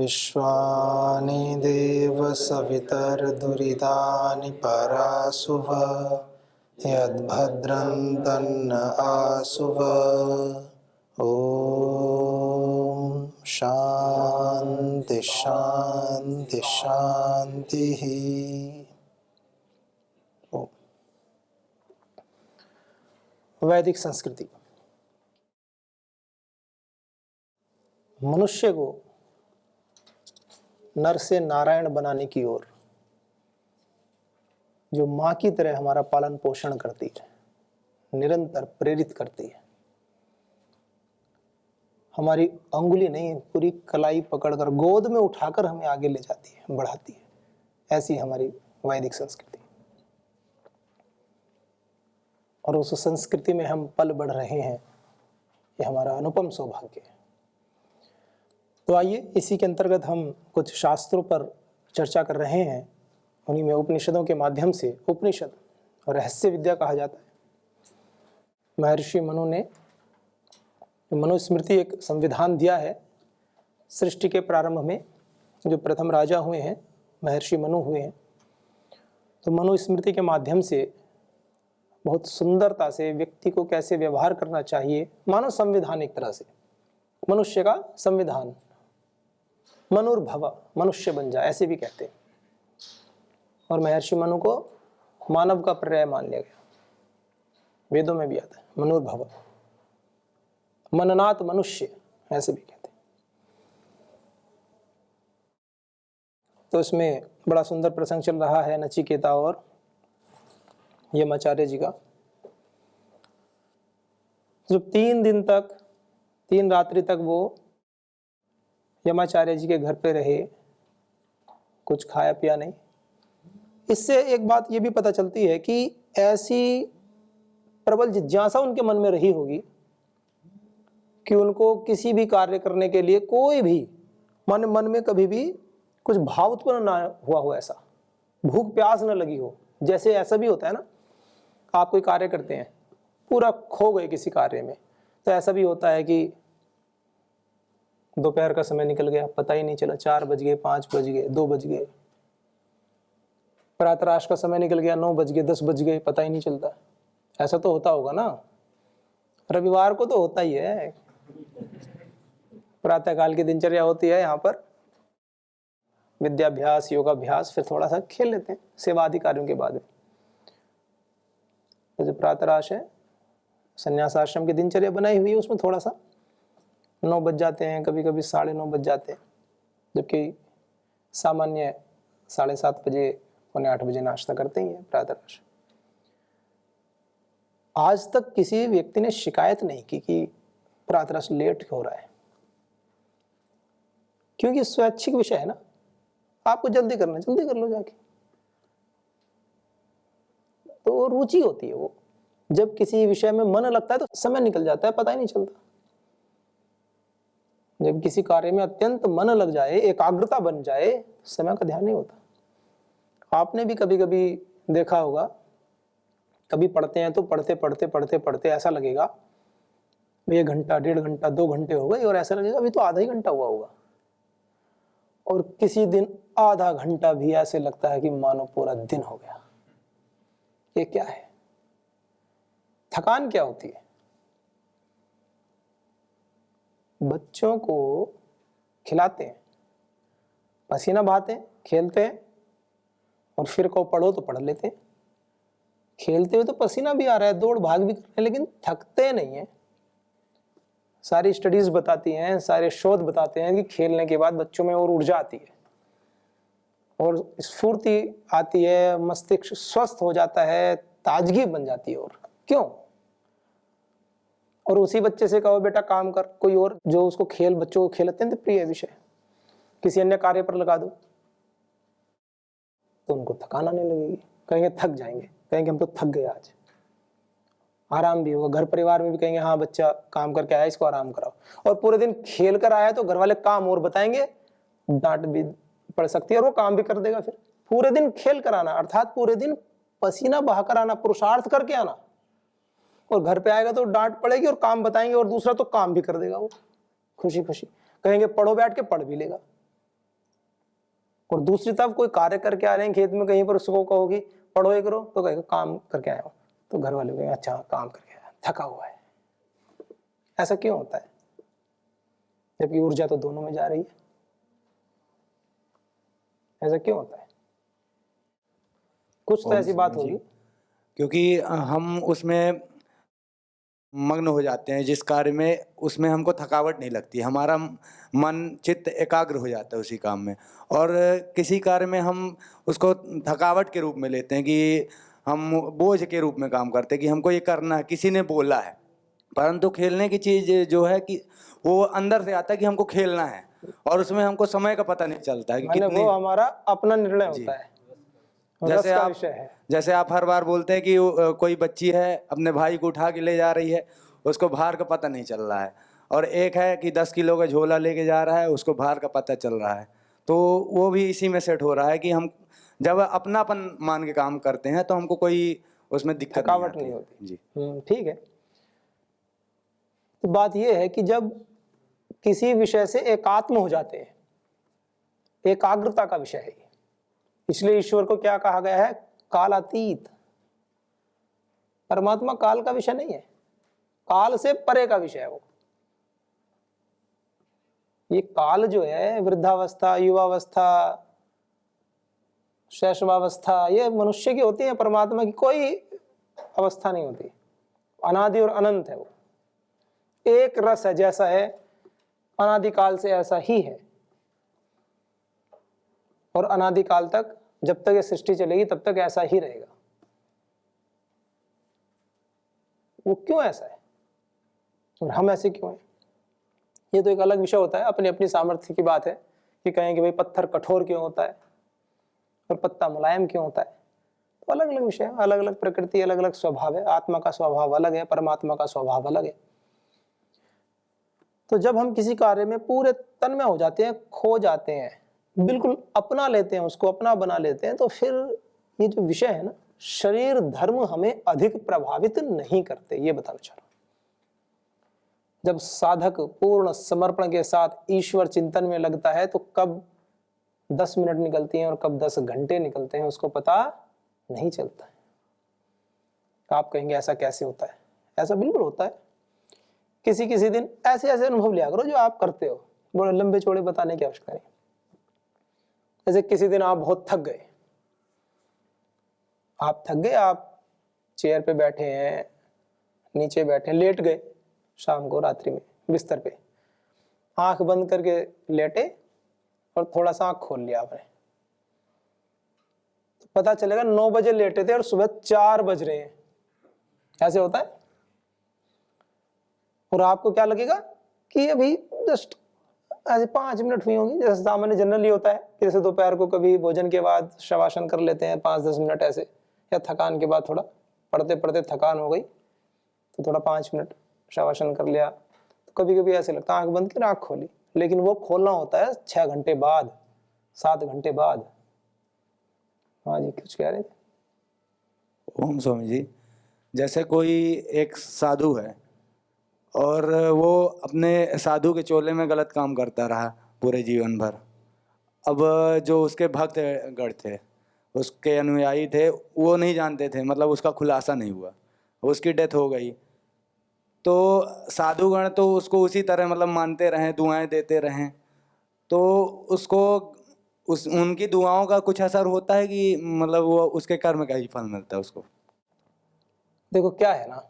विश्वानि देव सवितर्दुरितानि परासुव यद्भद्रं तन्न आसुव। ॐ शान्ति शान्ति शान्तिः। वैदिक संस्कृति मनुष्य को नर से नारायण बनाने की ओर जो माँ की तरह हमारा पालन पोषण करती है, निरंतर प्रेरित करती है। हमारी अंगुली नहीं, पूरी कलाई पकड़कर गोद में उठाकर हमें आगे ले जाती है, बढ़ाती है। ऐसी हमारी वैदिक संस्कृति, और उस संस्कृति में हम पल बढ़ रहे हैं, ये हमारा अनुपम सौभाग्य है। तो आइए इसी के अंतर्गत हम कुछ शास्त्रों पर चर्चा कर रहे हैं। उन्हीं में उपनिषदों के माध्यम से, उपनिषद और रहस्य विद्या कहा जाता है। महर्षि मनु ने मनुस्मृति एक संविधान दिया है। सृष्टि के प्रारंभ में जो प्रथम राजा हुए हैं, महर्षि मनु हुए हैं। तो मनुस्मृति के माध्यम से बहुत सुंदरता से व्यक्ति को कैसे व्यवहार करना चाहिए, मानव संविधान, एक तरह से मनुष्य का संविधान, मनुर्भव, मनुष्य बन जा, ऐसे भी कहते हैं। और महर्षि मनु को मानव का पर्याय मान लिया गया, वेदों में भी आता है मनुर्भव, मननात् मनुष्य, ऐसे भी कहते हैं। तो इसमें बड़ा सुंदर प्रसंग चल रहा है नचिकेता और यमाचार्य जी का। जो 3 दिन तक, 3 रात्रि तक वो यमाचार्य जी के घर पे रहे, कुछ खाया पिया नहीं। इससे एक बात ये भी पता चलती है कि ऐसी प्रबल जिज्ञासा उनके मन में रही होगी कि उनको किसी भी कार्य करने के लिए कोई भी मन में कभी भी कुछ भाव उत्पन्न ना हुआ हो, ऐसा भूख प्यास न लगी हो। जैसे ऐसा भी होता है ना, आप कोई कार्य करते हैं, पूरा खो गए किसी कार्य में, तो ऐसा भी होता है कि दोपहर का समय निकल गया, पता ही नहीं चला, 4 बज गए, 5 बज गए, 2 बज गए। प्रातराश का समय निकल गया, 9 बज गए, 10 बज गए, पता ही नहीं चलता। ऐसा तो होता होगा ना, रविवार को तो होता ही है। प्रातःकाल की दिनचर्या होती है, यहाँ पर विद्याभ्यास, योगाभ्यास, फिर थोड़ा सा खेल लेते हैं सेवा आदि कार्यों के बाद में। तो जो प्रातराश है, संन्यास आश्रम की दिनचर्या बनाई हुई है, उसमें थोड़ा सा 9 बज जाते हैं, कभी कभी 9:30 बज जाते हैं, जबकि सामान्य 7:30 बजे, 7:45 बजे नाश्ता करते ही है प्रातराश। आज तक किसी व्यक्ति ने शिकायत नहीं की कि प्रातराश लेट हो रहा है, क्योंकि स्वैच्छिक विषय है ना। आपको जल्दी करना, जल्दी कर लो जाके। तो रुचि होती है वो, जब किसी विषय में मन लगता है तो समय निकल जाता है, पता ही नहीं चलता। जब किसी कार्य में अत्यंत मन लग जाए, एकाग्रता बन जाए, समय का ध्यान नहीं होता। आपने भी कभी कभी देखा होगा, कभी पढ़ते हैं तो पढ़ते पढ़ते पढ़ते पढ़ते ऐसा लगेगा 1 घंटा, 1.5 घंटा, 2 घंटे हो गए, और ऐसा लगेगा अभी तो आधा ही घंटा हुआ होगा। और किसी दिन आधा घंटा भी ऐसे लगता है कि मानो पूरा दिन हो गया। ये क्या है? थकान क्या होती है? बच्चों को खिलाते हैं, पसीना बहाते हैं, खेलते हैं, और फिर को पढ़ो तो पढ़ लेते हैं। खेलते हुए तो पसीना भी आ रहा है, दौड़ भाग भी कर रहे हैं, लेकिन थकते नहीं है। सारी स्टडीज बताती हैं, सारे शोध बताते हैं कि खेलने के बाद बच्चों में और ऊर्जा आती है, और स्फूर्ति आती है, मस्तिष्क स्वस्थ हो जाता है, ताजगी बन जाती है। और क्यों? और उसी बच्चे से कहो बेटा काम कर, कोई और जो उसको खेल, बच्चों को खेल अत्यंत प्रिय विषय, किसी अन्य कार्य पर लगा दो तो उनको थकान आने लगेगी, कहेंगे थक जाएंगे, कहेंगे हम तो थक गए आज। आराम भी होगा, घर परिवार में भी कहेंगे हाँ बच्चा काम करके आया, इसको आराम कराओ। और पूरे दिन खेल कर आया तो घर वाले काम और बताएंगे, डांट भी पड़ सकती है, और वो काम भी कर देगा। फिर पूरे दिन खेल कर आना, अर्थात पूरे दिन पसीना बहाकर आना, पुरुषार्थ करके आना, और घर पे आएगा तो डांट पड़ेगी और काम बताएंगे, और दूसरा तो काम भी कर देगा वो खुशी खुशी। कहेंगे पढ़ो, बैठ के पढ़ भी लेगा। और दूसरी तरफ कोई कार्य करके आ रहे हैं खेत में कहीं पर, उसको कहोगी पढ़ो ये करो, तो कहेगा काम करके आया हूँ, तो घर वाले कहेंगे अच्छा काम करके आया, थका हुआ है। ऐसा क्यों होता है? जबकि ऊर्जा तो दोनों में जा रही है। ऐसा क्यों होता है? कुछ तो ऐसी बात होगी। क्योंकि हम उसमें मग्न हो जाते हैं जिस कार्य में, उसमें हमको थकावट नहीं लगती, हमारा मन चित्त एकाग्र हो जाता है उसी काम में। और किसी कार्य में हम उसको थकावट के रूप में लेते हैं कि हम बोझ के रूप में काम करते हैं कि हमको ये करना है, किसी ने बोला है। परंतु खेलने की चीज़ जो है कि वो अंदर से आता है कि हमको खेलना है, और उसमें हमको समय का पता नहीं चलता है कि कितनी, वो हमारा अपना निर्णय होता है, जैसे आप हर बार बोलते हैं कि कोई बच्ची है अपने भाई को उठा के ले जा रही है, उसको भार का पता नहीं चल रहा है, और एक है कि 10 किलो का झोला लेके जा रहा है, उसको भार का पता चल रहा है। तो वो भी इसी में सेट हो रहा है कि हम जब अपनापन मान के काम करते हैं तो हमको कोई उसमें दिक्कत थकावट नहीं होती जी। ठीक है। तो बात यह है कि जब किसी विषय से एकात्म हो जाते हैं, एकाग्रता का विषय है, इसलिए ईश्वर को क्या कहा गया है? कालातीत। परमात्मा काल का विषय नहीं है, काल से परे का विषय है वो। ये काल जो है, वृद्धावस्था, युवावस्था, शैशवावस्था, ये मनुष्य की होती है, परमात्मा की कोई अवस्था नहीं होती। अनादि और अनंत है वो, एक रस है, जैसा है अनादिकाल से ऐसा ही है, और अनादिकाल तक, जब तक ये सृष्टि चलेगी तब तक ऐसा ही रहेगा। वो क्यों ऐसा है और हम ऐसे क्यों हैं, ये तो एक अलग विषय होता है, अपनी अपनी सामर्थ्य की बात है कि कहें कि भाई पत्थर कठोर क्यों होता है और पत्ता मुलायम क्यों होता है। तो अलग अलग विषय है, अलग अलग प्रकृति, अलग अलग स्वभाव है। आत्मा का स्वभाव अलग है, परमात्मा का स्वभाव अलग है। तो जब हम किसी कार्य में पूरे तन्मय हो जाते हैं, खो जाते हैं, बिल्कुल अपना लेते हैं, उसको अपना बना लेते हैं, तो फिर ये जो विषय है ना, शरीर धर्म हमें अधिक प्रभावित नहीं करते, ये बताना चाह रहा हूं। जब साधक पूर्ण समर्पण के साथ ईश्वर चिंतन में लगता है तो कब 10 मिनट निकलती हैं और कब 10 घंटे निकलते हैं उसको पता नहीं चलता है। आप कहेंगे ऐसा कैसे होता है? ऐसा बिल्कुल होता है। किसी किसी दिन ऐसे ऐसे अनुभव लिया करो जो आप करते हो, बड़े लंबे चौड़े बताने की आवश्यकता नहीं। जैसे किसी दिन आप बहुत थक गए, आप चेयर पे बैठे हैं, नीचे बैठे हैं, लेट गए, शाम को रात्रि में बिस्तर पे आंख बंद करके लेटे और थोड़ा सा आंख खोल लिया आपने, तो पता चलेगा 9 बजे लेटे थे और सुबह 4 बज रहे हैं। ऐसे होता है। और आपको क्या लगेगा कि अभी जस्ट ऐसे 5 मिनट हुई होंगी, जैसे सामान्य जनरली होता है, जैसे दोपहर को कभी भोजन के बाद शवासन कर लेते हैं 5-10 मिनट ऐसे, या थकान के बाद थोड़ा पढ़ते पढ़ते थकान हो गई तो थोड़ा 5 मिनट शवासन कर लिया। तो कभी कभी ऐसे लगता है आंख बंद की आंख खोली, लेकिन वो खोलना होता है 6 घंटे बाद, 7 घंटे बाद। हाँ जी, कुछ कह रहे थे? ओम स्वामी जी, जैसे कोई एक साधु है और वो अपने साधु के चोले में गलत काम करता रहा पूरे जीवन भर। अब जो उसके भक्त गण थे, उसके अनुयायी थे, वो नहीं जानते थे, मतलब उसका खुलासा नहीं हुआ, उसकी डेथ हो गई। तो साधुगण तो उसको उसी तरह मतलब मानते रहें, दुआएं देते रहें, तो उसको उनकी दुआओं का कुछ असर होता है कि मतलब वो उसके कर्म का ही फल मिलता है उसको? देखो क्या है ना,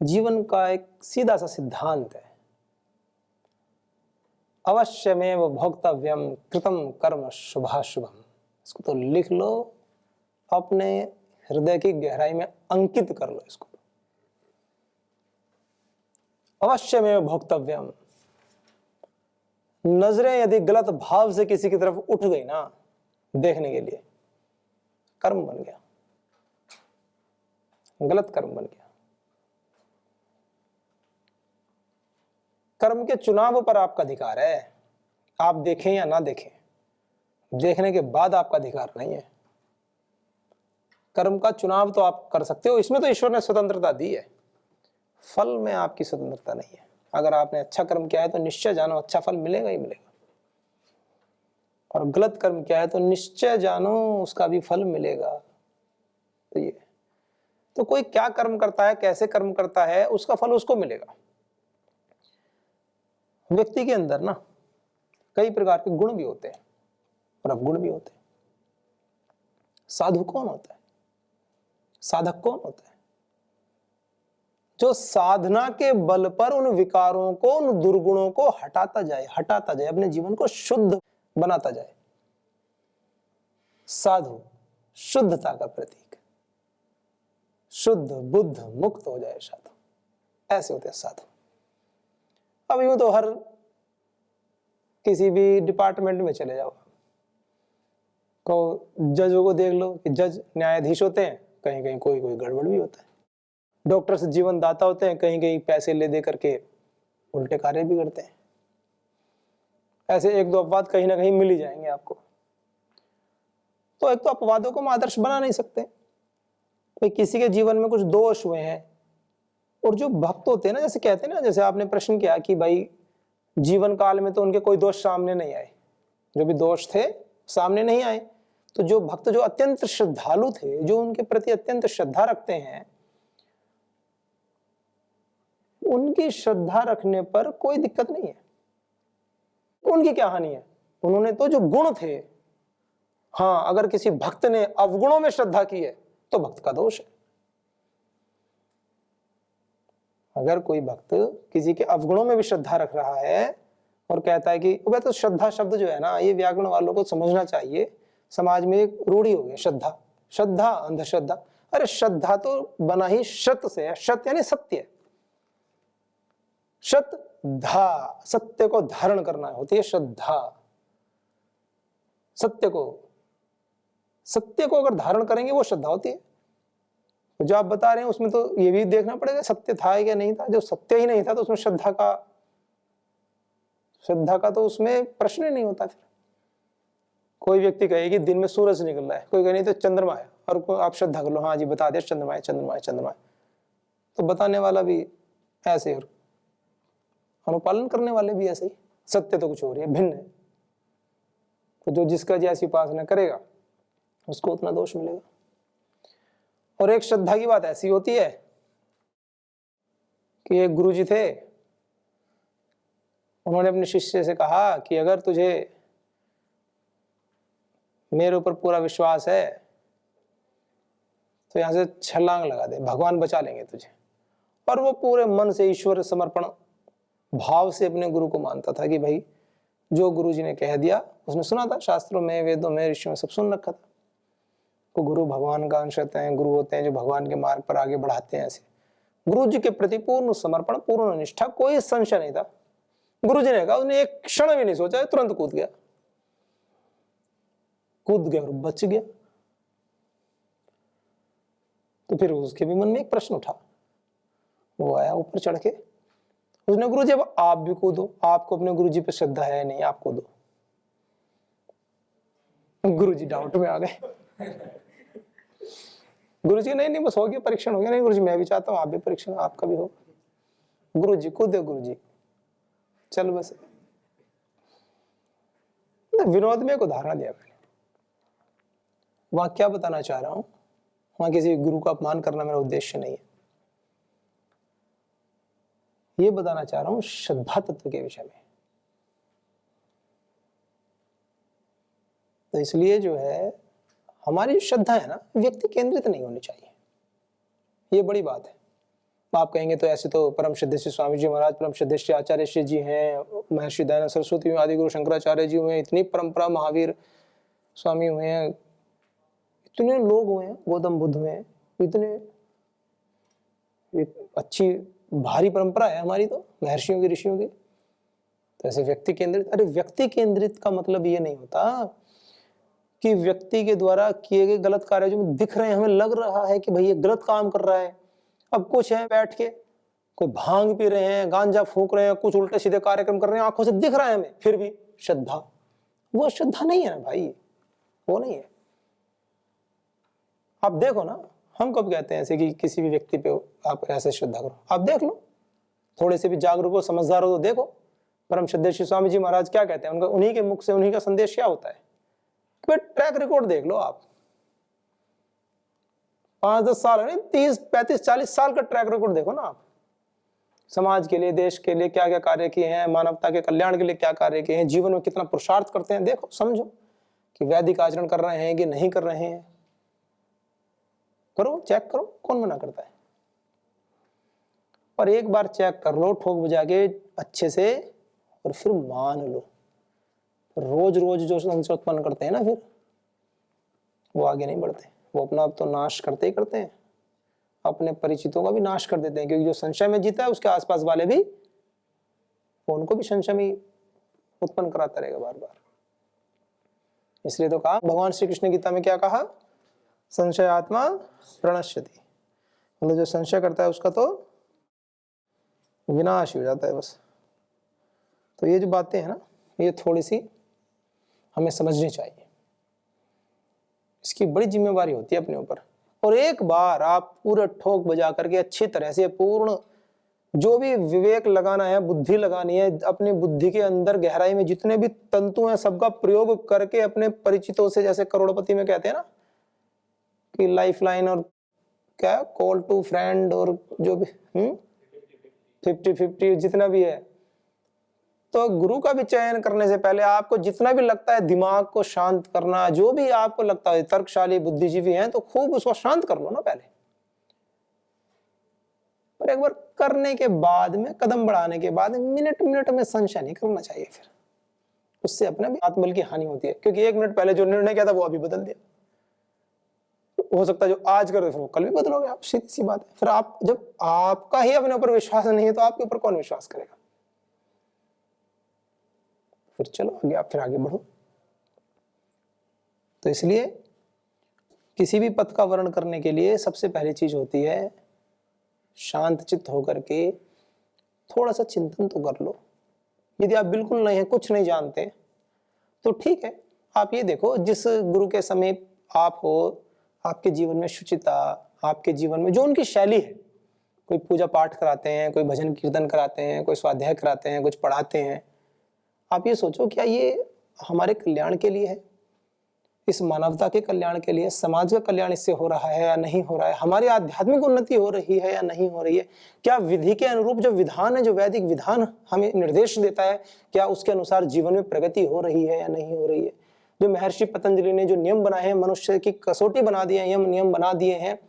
जीवन का एक सीधा सा सिद्धांत है, अवश्यमेव भोक्तव्यम कृतम कर्म शुभाशुभम। इसको तो लिख लो, अपने हृदय की गहराई में अंकित कर लो इसको। अवश्यमेव भोक्तव्यम। नजरें यदि गलत भाव से किसी की तरफ उठ गई ना देखने के लिए, कर्म बन गया, गलत कर्म बन गया। कर्म के चुनाव पर आपका अधिकार है, आप देखें या ना देखें, देखने के बाद आपका अधिकार नहीं है। कर्म का चुनाव तो आप कर सकते हो, इसमें तो ईश्वर ने स्वतंत्रता दी है, फल में आपकी स्वतंत्रता नहीं है। अगर आपने अच्छा कर्म किया है तो निश्चय जानो अच्छा फल मिलेगा ही मिलेगा। और गलत कर्म किया है तो निश्चय जानो उसका भी फल मिलेगा। तो ये तो कोई क्या कर्म करता है, कैसे कर्म करता है, उसका फल उसको मिलेगा। व्यक्ति के अंदर ना कई प्रकार के गुण भी होते हैं और अवगुण भी होते हैं। साधु कौन होता है? साधक कौन होता है? जो साधना के बल पर उन विकारों को, उन दुर्गुणों को हटाता जाए, अपने जीवन को शुद्ध बनाता जाए। साधु शुद्धता का प्रतीक, शुद्ध बुद्ध मुक्त हो जाए साधु, ऐसे होते हैं साधु। अब यूं तो हर किसी भी डिपार्टमेंट में चले जाओ, को जजों को देख लो कि जज न्यायाधीश होते हैं, कहीं कहीं कोई कोई गड़बड़ भी होता है। डॉक्टर से जीवन दाता होते हैं, कहीं कहीं पैसे ले दे करके उल्टे कार्य भी करते हैं। ऐसे एक दो अपवाद कहीं ना कहीं मिल ही जाएंगे आपको। तो एक तो अपवादों को हम आदर्श बना नहीं सकते। कोई किसी के जीवन में कुछ दोष हुए हैं, और जो भक्त होते हैं ना, जैसे कहते हैं ना, जैसे आपने प्रश्न किया कि भाई जीवन काल में तो उनके कोई दोष सामने नहीं आए, जो भी दोष थे सामने नहीं आए। तो जो भक्त जो अत्यंत श्रद्धालु थे, जो उनके प्रति अत्यंत श्रद्धा रखते हैं, उनकी श्रद्धा रखने पर कोई दिक्कत नहीं है। उनकी क्या हानि है? उन्होंने तो जो गुण थे, हाँ, अगर किसी भक्त ने अवगुणों में श्रद्धा की है तो भक्त का दोष है। अगर कोई भक्त किसी के अवगुणों में भी श्रद्धा रख रहा है और कहता है कि वह तो श्रद्धा शब्द जो है ना, ये व्याकरण वालों को समझना चाहिए। समाज में एक रूढ़ी हो गई श्रद्धा, श्रद्धा अंधश्रद्धा। अरे श्रद्धा तो बना ही शत से है, शत यानी सत्य, शत धा, सत्य को धारण करना होती है श्रद्धा। सत्य को अगर धारण करेंगे वो श्रद्धा होती है। तो जो आप बता रहे हैं उसमें तो ये भी देखना पड़ेगा सत्य था या नहीं था। जो सत्य ही नहीं था तो उसमें श्रद्धा का तो उसमें प्रश्न ही नहीं होता। फिर कोई व्यक्ति कहे कि दिन में सूरज निकल रहा है, कोई कहे नहीं तो चंद्रमा है, और आप श्रद्धा कर लो, हाँ जी बता दिया चंद्रमा है, चंद्रमा है, चंद्रमा है। तो बताने वाला भी ऐसे और अनुपालन करने वाले भी ऐसे ही। सत्य तो कुछ हो रही है, भिन्न है। तो जो जिसका जैसी उपासना करेगा उसको उतना दोष मिलेगा। और एक श्रद्धा की बात ऐसी होती है कि एक गुरुजी थे, उन्होंने अपने शिष्य से कहा कि अगर तुझे मेरे ऊपर पूरा विश्वास है तो यहां से छलांग लगा दे, भगवान बचा लेंगे तुझे। और वो पूरे मन से ईश्वर समर्पण भाव से अपने गुरु को मानता था कि भाई जो गुरुजी ने कह दिया, उसने सुना था, शास्त्रों में, वेदों में, ऋषियों में सब सुन रखा था। तो गुरु भगवान का अंश होते हैं, गुरु होते हैं जो भगवान के मार्ग पर आगे बढ़ाते हैं। ऐसे गुरु जी के प्रति पूर्ण समर्पण, पूर्ण निष्ठा, कोई संशय नहीं था। गुरु जी ने कहा, उसने एक क्षण भी नहीं सोचा, तुरंत कूद गया और बच गया। तो फिर उसके भी मन में एक प्रश्न उठा, वो आया ऊपर चढ़ के, उसने, गुरु जी अब आप भी कूदो, आपको अपने गुरु जी पे श्रद्धा है नहीं, आप कूदो। गुरु जी डाउट में आ गए। गुरु जी नहीं बस हो गया, परीक्षण हो गया। नहीं गुरु जी मैं भी चाहता हूँ आप भी परीक्षण आपका भी हो। गुरु जी कूदे, गुरु जी चल बस। विनोद में एक उदाहरण दिया मैंने। वहां क्या बताना चाह रहा हूं, वहां किसी गुरु का अपमान करना मेरा उद्देश्य नहीं है। ये बताना चाह रहा हूं श्रद्धा तत्व के विषय में। तो इसलिए जो है हमारी श्रद्धा है ना, व्यक्ति केंद्रित नहीं होनी चाहिए। ये बड़ी बात है। आप कहेंगे तो ऐसे तो परम श्रद्धेय स्वामी जी महाराज, परम श्रद्धेय आचार्य श्री जी हैं, महर्षि दयानंद सरस्वती आदि गुरु शंकराचार्य जी हुए हैं, इतनी परंपरा, महावीर स्वामी हुए हैं, इतने लोग हुए हैं, गौतम बुद्ध हुए हैं, इतने अच्छी भारी परंपरा है हमारी तो, महर्षियों की, ऋषियों की। तो ऐसे व्यक्ति केंद्रित, अरे व्यक्ति केंद्रित का मतलब ये नहीं होता कि व्यक्ति के द्वारा किए गए गलत कार्य जो दिख रहे हैं, हमें लग रहा है कि भाई ये गलत काम कर रहा है। अब कुछ है बैठ के कोई भांग पी रहे हैं, गांजा फूंक रहे हैं, कुछ उल्टे सीधे कार्यक्रम कर रहे हैं, आंखों से दिख रहा है हमें, फिर भी श्रद्धा, वो श्रद्धा नहीं है ना भाई, वो नहीं है। आप देखो ना, हम कब कहते हैं ऐसे कि किसी भी व्यक्ति पे आप ऐसे श्रद्धा करो? आप देख लो, थोड़े से भी जागरूक हो, समझदार हो तो देखो। परम श्रद्धेय श्री स्वामी जी महाराज क्या कहते हैं, उनका उन्हीं के मुख से उन्हीं का संदेश क्या होता है? भाई ट्रैक रिकॉर्ड देख लो आप, 5-10 साल नहीं, 30-35-40 साल का ट्रैक रिकॉर्ड देखो ना आप। समाज के लिए, देश के लिए क्या क्या कार्य किए हैं, मानवता के कल्याण के लिए क्या कार्य किए हैं, जीवन में कितना पुरुषार्थ करते हैं, देखो समझो कि वैदिक आचरण कर रहे हैं कि नहीं कर रहे हैं। करो, चेक करो, कौन मना करता है। और एक बार चेक कर लो ठोक बजा के अच्छे से, और फिर मान लो। रोज रोज जो संशय उत्पन्न करते हैं ना, फिर वो आगे नहीं बढ़ते, वो अपना आप तो नाश करते ही करते हैं, अपने परिचितों का भी नाश कर देते हैं। क्योंकि जो संशय में जीता है उसके आसपास वाले भी, उनको भी संशय में उत्पन्न कराता रहेगा बार बार। इसलिए तो कहा भगवान श्री कृष्ण गीता में, क्या कहा, संशय आत्मा प्रणश्यति, मतलब जो संशय करता है उसका तो विनाश हो जाता है बस। तो ये जो बातें हैं ना, ये थोड़ी सी हमें समझनी चाहिए, इसकी बड़ी जिम्मेवारी होती है अपने ऊपर। और एक बार आप पूरे ठोक बजा करके अच्छी तरह से पूर्ण जो भी विवेक लगाना है, बुद्धि लगानी है, अपनी बुद्धि के अंदर गहराई में जितने भी तंतु हैं सबका प्रयोग करके अपने परिचितों से, जैसे करोड़पति में कहते हैं ना कि लाइफ लाइन और क्या कॉल टू फ्रेंड और जो भी 50-50 जितना भी है, तो गुरु का भी चयन करने से पहले आपको जितना भी लगता है दिमाग को शांत करना, जो भी आपको लगता है तर्कशाली बुद्धिजीवी हैं, तो खूब उसको शांत कर लो ना पहले। पर एक बार करने के बाद में, कदम बढ़ाने के बाद मिनट मिनट में संशय नहीं करना चाहिए, फिर उससे अपने भी आत्मबल की हानि होती है। क्योंकि 1 मिनट पहले जो निर्णय किया था वो अभी बदल दिया, हो सकता है जो आज कर रहे थे वो कल भी बदलोगे आप, सीधी सी बात है। फिर आप, जब आपका ही अपने ऊपर विश्वास नहीं है तो आपके ऊपर कौन विश्वास करेगा। फिर चलो आगे, आप फिर आगे बढ़ो। तो इसलिए किसी भी पथ का वर्णन करने के लिए सबसे पहली चीज होती है शांत चित्त होकर के थोड़ा सा चिंतन तो कर लो। यदि आप बिल्कुल नहीं है, कुछ नहीं जानते, तो ठीक है, आप ये देखो जिस गुरु के समीप आप हो, आपके जीवन में शुचिता, आपके जीवन में जो उनकी शैली है, कोई पूजा पाठ कराते हैं, कोई भजन कीर्तन कराते हैं, कोई स्वाध्याय कराते हैं, कुछ पढ़ाते हैं, आप ये सोचो क्या ये हमारे कल्याण के लिए है, इस मानवता के कल्याण के लिए, समाज का कल्याण इससे हो रहा है या नहीं हो रहा है, हमारी आध्यात्मिक उन्नति हो रही है या नहीं हो रही है, क्या विधि के अनुरूप जो विधान है, जो वैदिक विधान हमें निर्देश देता है, क्या उसके अनुसार जीवन में प्रगति हो रही है या नहीं हो रही है। जो महर्षि पतंजलि ने जो नियम बनाए हैं, मनुष्य की कसौटी बना दिए हैं, नियम बना दिए हैं,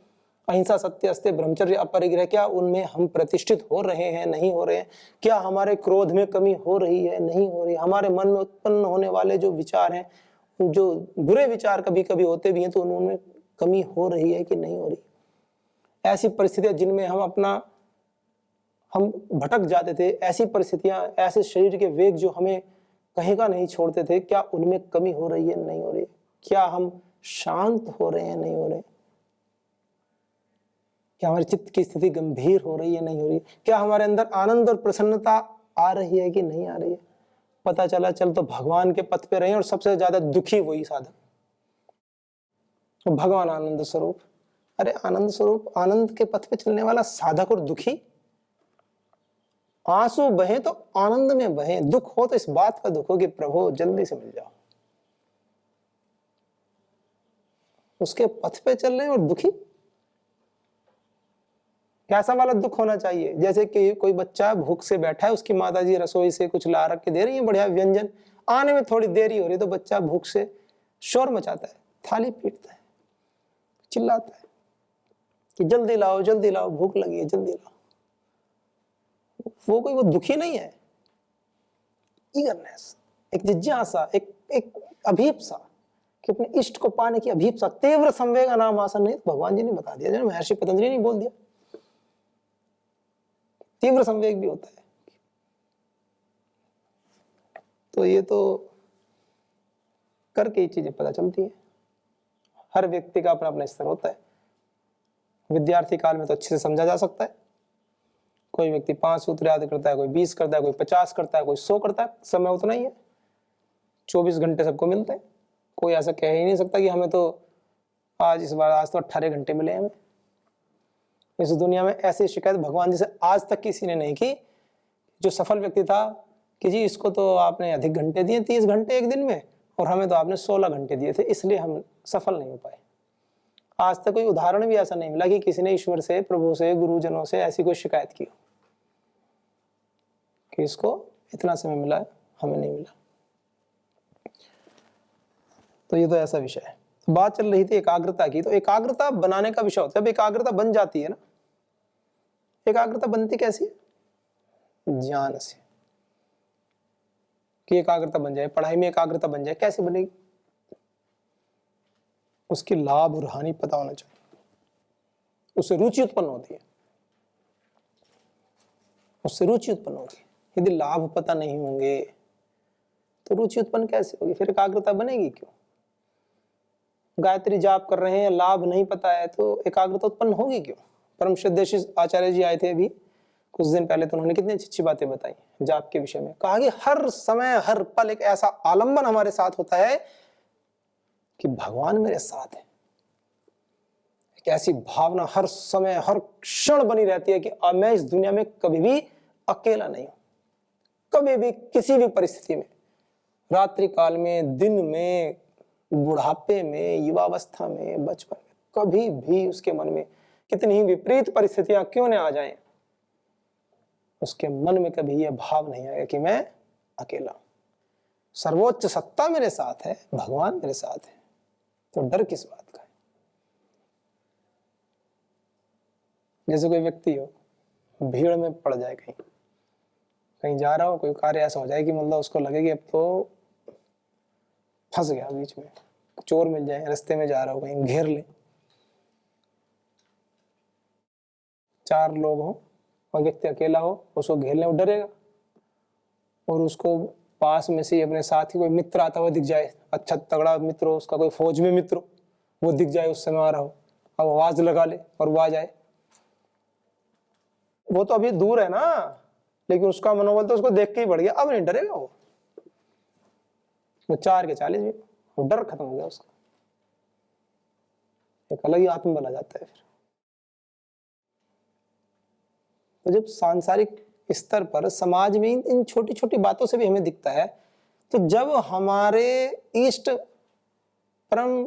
अहिंसा, सत्य, अस्त्य, ब्रह्मचर्य, अपरिग्रह, क्या उनमें हम प्रतिष्ठित हो रहे हैं, नहीं हो रहे हैं। क्या हमारे क्रोध में कमी हो रही है, नहीं हो रही है। हमारे मन में उत्पन्न होने वाले जो विचार हैं, जो बुरे विचार कभी कभी होते भी हैं, तो उनमें कमी हो रही है कि नहीं हो रही। ऐसी परिस्थितियां जिनमें हम भटक जाते थे, ऐसी परिस्थितियां, ऐसे शरीर के वेग जो हमें कहीं का नहीं छोड़ते थे, क्या उनमें कमी हो रही है, नहीं हो रही है। क्या हम शांत हो रहे हैं, नहीं हो रहे। क्या हमारे चित्त की स्थिति गंभीर हो रही है, नहीं हो रही। क्या हमारे अंदर आनंद और प्रसन्नता आ रही है कि नहीं आ रही है। पता चला चल तो भगवान के पथ पे रहे, और सबसे ज्यादा दुखी वही साधक, भगवान आनंद स्वरूप। अरे आनंद स्वरूप, आनंद के पथ पे चलने वाला साधक और दुखी, आंसू बहे तो आनंद में बहे, दुख हो तो इस बात का दुख हो कि प्रभु जल्दी से मिल जाओ। उसके पथ पे चल रहे हैं और दुखी, कैसा वाला दुख होना चाहिए। जैसे कि कोई बच्चा भूख से बैठा है, उसकी माताजी रसोई से कुछ ला रख के दे रही है बढ़िया व्यंजन, आने में थोड़ी देरी हो रही तो बच्चा भूख से शोर मचाता है, थाली पीटता है, चिल्लाता है कि जल्दी लाओ, भूख लगी है, जल्दी लाओ। वो दुखी नहीं है, ईगरनेस, एक जिज्ञासा, एक अभीप्सा कि अपने इष्ट को पाने की अभीप्सा, तीव्र संवेग नाम आसन। नहीं, भगवान जी ने बता दिया, महर्षि पतंजलि ने बोल दिया, तीव्र संवेग भी होता है। तो ये तो करके ये चीजें पता चलती है। हर व्यक्ति का अपना अपना स्तर होता है। विद्यार्थी काल में तो अच्छे से समझा जा सकता है। कोई व्यक्ति 5 सूत्र याद करता है, कोई 20 करता है, कोई 50 करता है, कोई 100 करता है। समय उतना ही है, 24 घंटे सबको मिलते हैं। कोई ऐसा कह ही नहीं सकता कि हमें तो आज तो 18 घंटे मिले हमें। इस दुनिया में ऐसी शिकायत भगवान जी से आज तक किसी ने नहीं की। जो सफल व्यक्ति था कि जी इसको तो आपने अधिक घंटे दिए, 30 घंटे एक दिन में, और हमें तो आपने 16 घंटे दिए थे, इसलिए हम सफल नहीं हो पाए। आज तक कोई उदाहरण भी ऐसा नहीं मिला कि किसी ने ईश्वर से, प्रभु से, गुरुजनों से ऐसी कोई शिकायत की कि इसको इतना समय मिला, हमें नहीं मिला। तो ये तो ऐसा विषय है। तो बात चल रही थी एकाग्रता की, तो एकाग्रता बनाने का विषय होता है। अब एकाग्रता बन जाती है ना, एकाग्रता बनती कैसी है? ज्ञान से। कि एकाग्रता बन जाए, पढ़ाई में एकाग्रता बन जाए, कैसे बनेगी? उसकी लाभ और हानि पता होना चाहिए, उससे रुचि उत्पन्न होती है, उससे रुचि उत्पन्न होगी। यदि लाभ पता नहीं होंगे तो रुचि उत्पन्न कैसे होगी? फिर एकाग्रता बनेगी क्यों? गायत्री जाप कर रहे हैं, लाभ नहीं पता है, तो एकाग्रता उत्पन्न होगी क्यों? परम श्रद्धेय आचार्य जी आए थे अभी कुछ दिन पहले, तो उन्होंने कितनी अच्छी अच्छी बातें बताई जाप के विषय में। कहा कि हर समय हर पल एक ऐसा आलंबन हमारे साथ होता है कि भगवान मेरे साथ है। एक ऐसी भावना हर समय हर क्षण बनी रहती है कि मैं इस दुनिया में कभी भी अकेला नहीं हूं। कभी भी किसी भी परिस्थिति में, रात्रि काल में, दिन में, बुढ़ापे में, युवावस्था में, बचपन में, कभी भी उसके मन में कितनी ही विपरीत परिस्थितियां क्यों न आ जाएं, उसके मन में कभी यह भाव नहीं आएगा कि मैं अकेला हूं। सर्वोच्च सत्ता मेरे साथ है, भगवान मेरे साथ है, तो डर किस बात का है? जैसे कोई व्यक्ति हो, भीड़ में पड़ जाए, कहीं कहीं जा रहा हो, कोई कार्य ऐसा हो जाए कि मतलब उसको लगे कि अब तो फंस गया बीच में, चोर मिल जाए, रास्ते में जा रहा हो, कहीं घेर ले, 4 लोग हो और व्यक्ति अकेला हो, उसको घेर ले, वो डरेगा। और उसको पास में से अपने साथ ही कोई मित्र आता हुआ दिख जाए, अच्छा तगड़ा मित्र हो उसका, कोई फौज में मित्र हो, वो दिख जाए उस समय आ रहा हो, अब आवाज लगा ले और वो आ जाए। वो तो अभी दूर है ना, लेकिन उसका मनोबल तो उसको देख के ही बढ़ गया, अब नहीं डरेगा वो 4 के 40 भी, वो डर खत्म हो गया उसका। एक अलग ही आत्मबल आ जाता है फिर। तो जब सांसारिक स्तर पर समाज में इन छोटी छोटी बातों से भी हमें दिखता है, तो जब हमारे इष्ट परम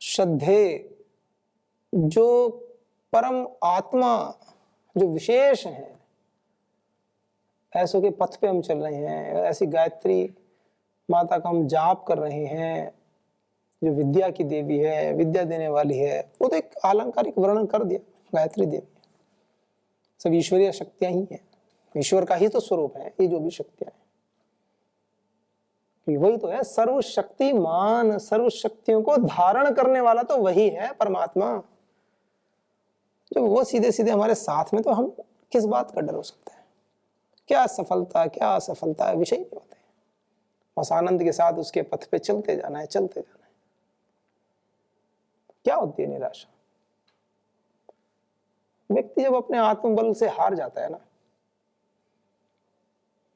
श्रद्धेय जो परम आत्मा जो विशेष हैं, ऐसों के पथ पे हम चल रहे हैं, ऐसी गायत्री माता का हम जाप कर रहे हैं, जो विद्या की देवी है, विद्या देने वाली है, वो तो एक आलंकारिक वर्णन कर दिया, गायत्री देवी सब ईश्वरीय शक्तियां ही हैं, ईश्वर का ही तो स्वरूप है ये जो भी शक्तियां हैं, वही तो है सर्वशक्तिमान, सर्व शक्तियों को धारण करने वाला तो वही है परमात्मा। जब वो सीधे सीधे हमारे साथ में, तो हम किस बात का डर हो सकता है? क्या सफलता क्या असफलता है, विषय नहीं होते, बस आनंद के साथ उसके पथ पे चलते जाना है, चलते जाना है। क्या होती है निराशा? व्यक्ति जब अपने आत्मबल से हार जाता है ना,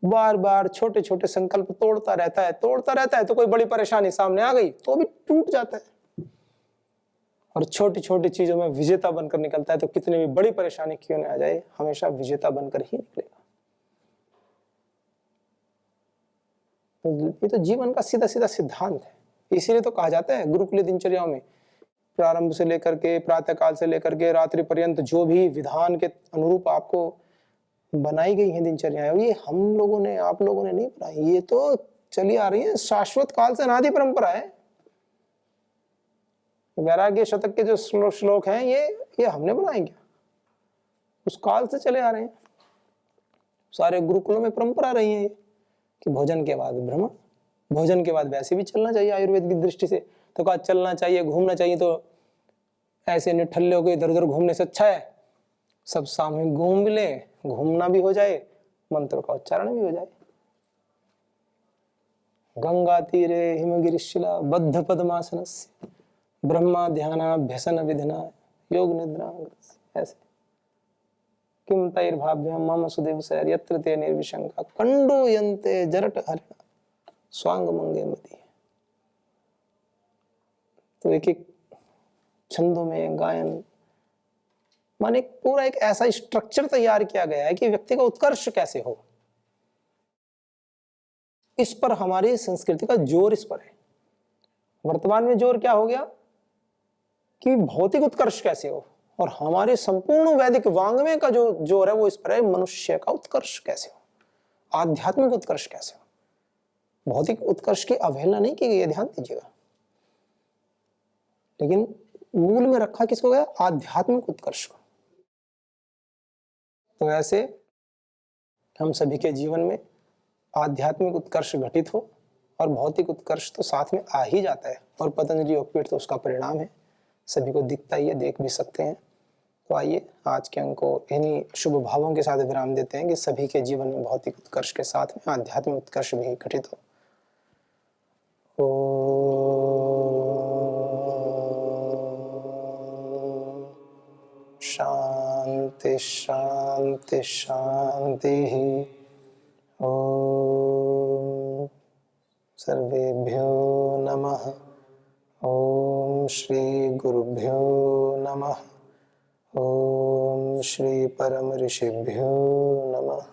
बार बार छोटे छोटे संकल्प तोड़ता रहता है, तो कोई बड़ी परेशानी सामने आ गई तो भी टूट जाता है, और छोटी छोटी चीजों में विजेता बनकर निकलता है, तो कितनी भी बड़ी परेशानी क्यों न आ जाए, हमेशा विजेता बनकर ही निकलेगा। तो ये तो जीवन का सीधा सीधा सिद्धांत है। इसीलिए तो कहा जाता है गुरुकुलीय दिनचर्याओं में, प्रारंभ से लेकर के, प्रातःकाल से लेकर के रात्रि पर्यंत जो भी विधान के अनुरूप आपको बनाई गई है दिनचर्याएं, ये हम लोगों ने, आप लोगों ने नहीं बनाई, ये तो चली आ रही है शाश्वत काल से, अनादि परंपरा है। वैराग्य शतक के जो श्लोक हैं, ये हमने बनाए क्या? उस काल से चले आ रहे हैं। सारे गुरुकुलों में परंपरा रही है कि भोजन के बाद भ्रमण, भोजन के बाद वैसे भी चलना चाहिए आयुर्वेद की दृष्टि से, तो कहा चलना चाहिए, घूमना चाहिए, तो ऐसे निठल्ले होकर इधर उधर घूमने से अच्छा है सब सामूहिक घूम भी ले, घूमना भी हो जाए, मंत्र का उच्चारण भी हो जाए। गंगा तीरे हिमगिरिशिला बद्ध पद्मासनस्य ब्रह्मा ध्यानाभ्यसन विधिना योग निद्रा, ऐसे किम तैर्भाभ्यम मम सुदेव सैर यत्र ते निर्विशंका कंडो यन्ते जरट हरिण स्वांग मंगे मति। तो एक एक छंदों में गायन, माने पूरा एक ऐसा स्ट्रक्चर तैयार किया गया है कि व्यक्ति का उत्कर्ष कैसे हो, इस पर हमारी संस्कृति का जोर इस पर है। वर्तमान में जोर क्या हो गया कि भौतिक उत्कर्ष कैसे हो, और हमारे संपूर्ण वैदिक वांग्मय का जो जोर है वो इस पर है मनुष्य का उत्कर्ष कैसे हो, आध्यात्मिक उत्कर्ष कैसे हो। भौतिक उत्कर्ष की अवहेलना नहीं की गई है, ध्यान दीजिएगा, लेकिन मूल में रखा किसको गया, आध्यात्मिक उत्कर्ष को। तो ऐसे हम सभी के जीवन में आध्यात्मिक उत्कर्ष घटित हो और भौतिक उत्कर्ष तो साथ में आ ही जाता है, और पतंजलि योगपीठ तो उसका परिणाम है, सभी को दिखता ही है, देख भी सकते हैं। तो आइए आज के अंक को इन्हीं शुभ भावों के साथ विराम देते हैं कि सभी के जीवन में भौतिक उत्कर्ष के साथ में आध्यात्मिक उत्कर्ष भी घटित हो। शांति शांति शांति। ओम सर्वेभ्यो नमः। ओम श्री गुरुभ्यो नमः। ओम श्री परम ऋषिभ्यो नमः।